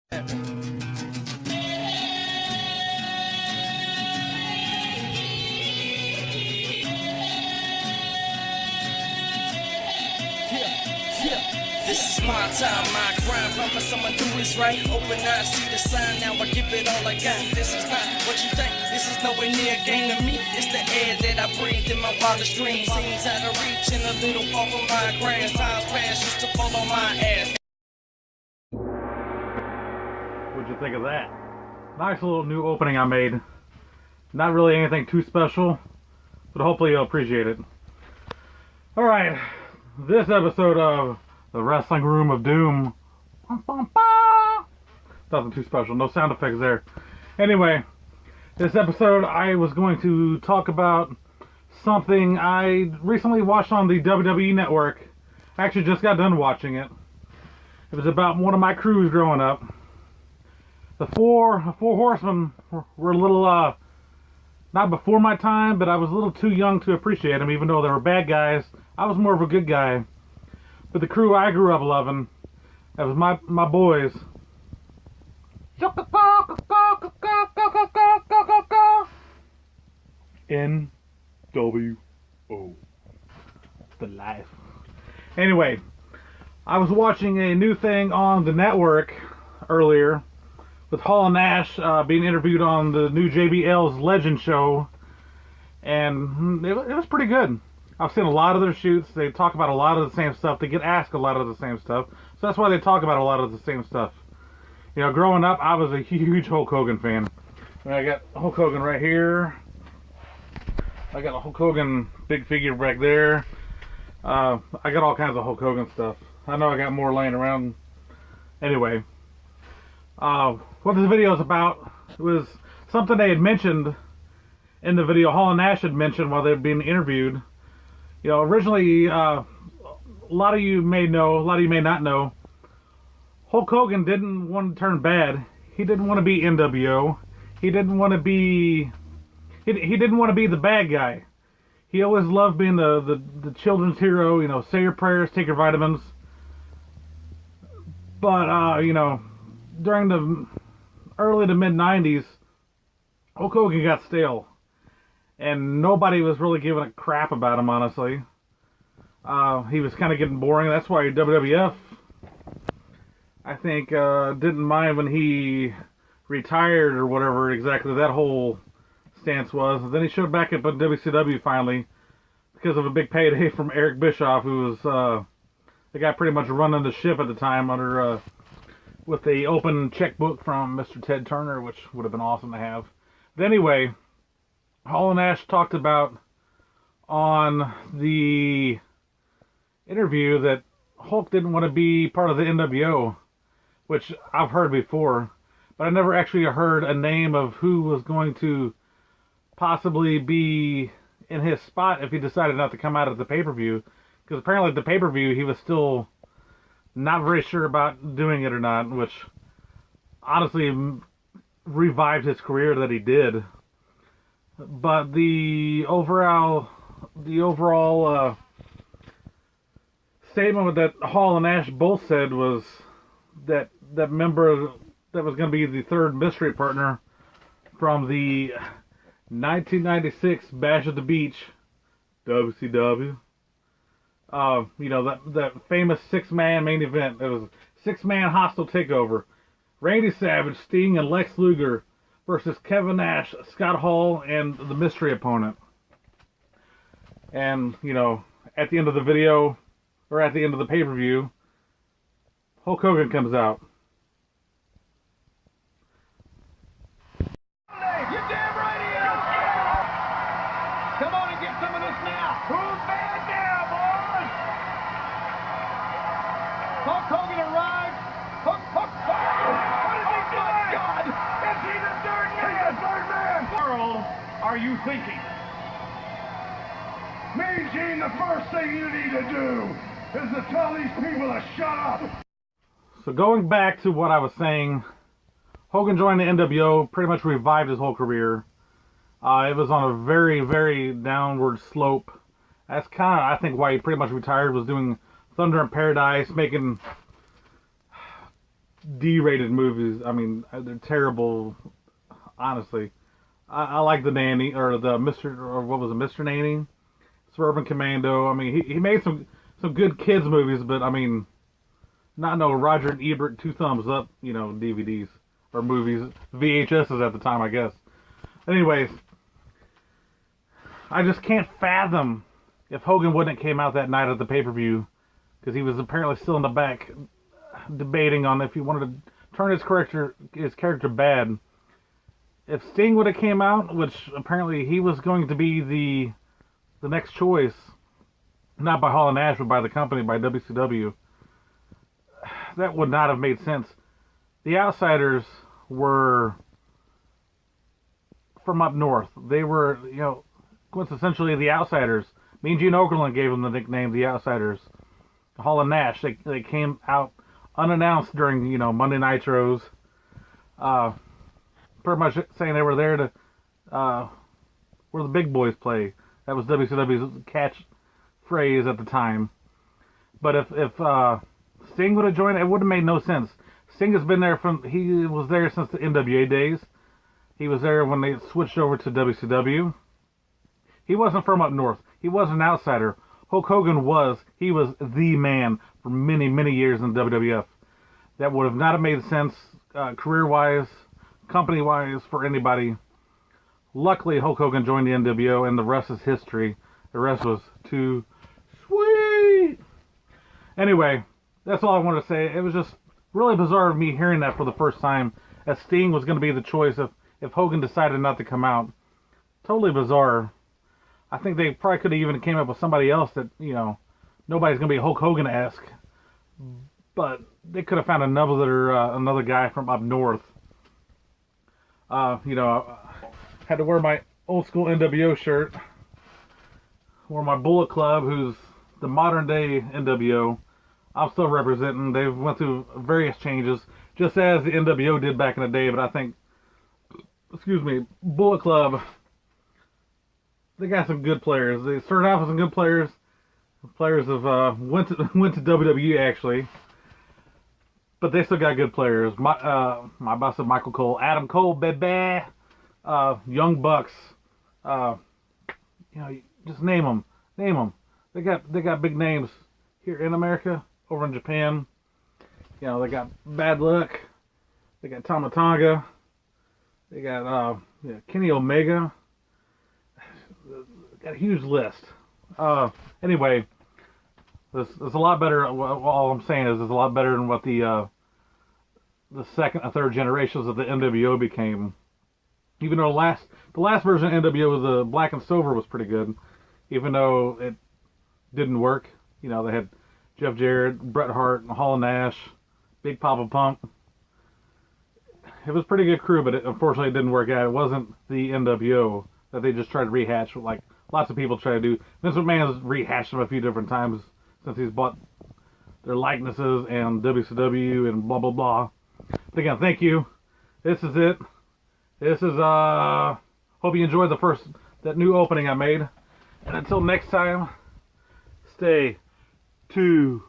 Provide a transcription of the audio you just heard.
This is my time, my grind. Promise I'ma do this right. Open eyes, see the sign. Now I give it all I got. This is not what you think. This is nowhere near a game to me. It's the air that I breathe in my wildest dreams. Seems out of reach and a little far from my grand. Times past used to fall on my ass. What'd you think of that? Nice little new opening I made. Not really anything too special, but hopefully you'll appreciate it. Alright, this episode of The Wrestling Room of Doom. Nothing too special, no sound effects there. Anyway, this episode I was going to talk about something I recently watched on the WWE Network. I actually just got done watching it. It was about one of my crews growing up. The four horsemen were a little, not before my time, but I was a little too young to appreciate them, even though they were bad guys. I was more of a good guy. But the crew I grew up loving, that was my boys. NWO. The life. Anyway, I was watching a new thing on the network earlier with Hall & Nash being interviewed on the new JBL's Legend show, and it was pretty good. I've seen a lot of their shoots. They talk about a lot of the same stuff. They get asked a lot of the same stuff. So that's why they talk about a lot of the same stuff. You know, growing up, I was a huge Hulk Hogan fan. And I got Hulk Hogan right here. I got a Hulk Hogan big figure back there. I got all kinds of Hulk Hogan stuff. I know I got more laying around. Anyway, what this video is about was something they had mentioned in the video. Hall & Nash had mentioned while they were being interviewed. You know, originally, a lot of you may know, a lot of you may not know, Hulk Hogan didn't want to turn bad. He didn't want to be NWO. He didn't want to be, he didn't want to be the bad guy. He always loved being the children's hero, you know, say your prayers, take your vitamins. But, you know, during the early to mid-90s, Hulk Hogan got stale. And nobody was really giving a crap about him, honestly. He was kind of getting boring. That's why WWF, I think, didn't mind when he retired or whatever exactly that whole stance was. And then he showed back up at WCW finally because of a big payday from Eric Bischoff, who was the guy pretty much running the ship at the time under with the open checkbook from Mr. Ted Turner, which would have been awesome to have. But anyway, Hall & Nash talked about on the interview that Hulk didn't want to be part of the NWO, which I've heard before, but I never actually heard a name of who was going to possibly be in his spot if he decided not to come out at the pay-per-view, because apparently at the pay-per-view he was still not very sure about doing it or not, which honestly revived his career that he did. But the overall statement that Hall & Nash both said was that that member that was going to be the third mystery partner from the 1996 Bash at the Beach, WCW. You know, that famous six-man main event. It was a six-man hostile takeover. Randy Savage, Sting, and Lex Luger versus Kevin Nash, Scott Hall, and the mystery opponent. And, you know, at the end of the video, or at the end of the pay-per-view, Hulk Hogan comes out. You're damn right he is! Come on and get some of this now! Who's bad now, boys? Hulk Hogan arrived! Hulk! What is he doing? God! Is he the third man? He's the third man! What world are you thinking? Mean Gene, the first thing you need to do is to tell these people to shut up! So going back to what I was saying, Hogan joined the NWO, pretty much revived his whole career. It was on a very, very downward slope. That's kind of, I think, why he pretty much retired, was doing Thunder in Paradise, making D-rated movies. I mean, they're terrible. Honestly, I like the Nanny or the Mr. or what was it, Mr. Nanny, Suburban Commando. I mean, he made some good kids movies, but I mean, not no Roger and Ebert 2 thumbs up, DVDs or movies, VHSs at the time, I guess. Anyways, I just can't fathom if Hogan wouldn't have came out that night at the pay-per-view, because he was apparently still in the back debating on if he wanted to turn his character bad. If Sting would have came out, which apparently he was going to be the next choice, not by Hall and Nash, but by the company, by WCW, that would not have made sense. The Outsiders were from up north. They were, quintessentially the Outsiders. Mean Gene Okerlund gave them the nickname the Outsiders. Hall and Nash, they came out unannounced during, Monday Nitros. Pretty much saying they were there to where the big boys play. That was WCW's catchphrase at the time. But if Sting would have joined, it would have made no sense. Sting has been there he was there since the NWA days. He was there when they switched over to WCW. He wasn't from up north. He was an outsider. Hulk Hogan he was the man for many, many years in WWF. That would have not made sense career-wise, company-wise, for anybody. Luckily, Hulk Hogan joined the NWO, and the rest is history. The rest was too sweet. Anyway, that's all I wanted to say. It was just really bizarre of me hearing that for the first time, as Sting was going to be the choice if Hogan decided not to come out. Totally bizarre. I think they probably could have even came up with somebody else that, nobody's going to be Hulk Hogan-esque. But they could have found another guy from up north. I had to wear my old school NWO shirt. Wore my Bullet Club, who's the modern day NWO. I'm still representing. They've went through various changes, just as the NWO did back in the day. But I think, Bullet Club, they got some good players. They started off with some good players. Players have went to WWE actually, but they still got good players. My boss said Michael Cole, Adam Cole, baby, Young Bucks. Just name them. They got big names here in America, over in Japan. They got Bad Luck. They got Tama Tonga. They got Kenny Omega. Got a huge list. Anyway, this is a lot better. All I'm saying is it's a lot better than what the second and third generations of the NWO became. Even though the last version of NWO, the Black and Silver, was pretty good, even though it didn't work. They had Jeff Jarrett, Bret Hart, Hall and Nash, Big Papa Pump. It was a pretty good crew, but unfortunately it didn't work out. It wasn't the NWO that they just tried to rehash, like lots of people try to do. Vince McMahon's rehashed them a few different times since he's bought their likenesses and WCW and blah blah blah. But again, thank you. This is it. This is hope you enjoyed that new opening I made. And until next time, stay 2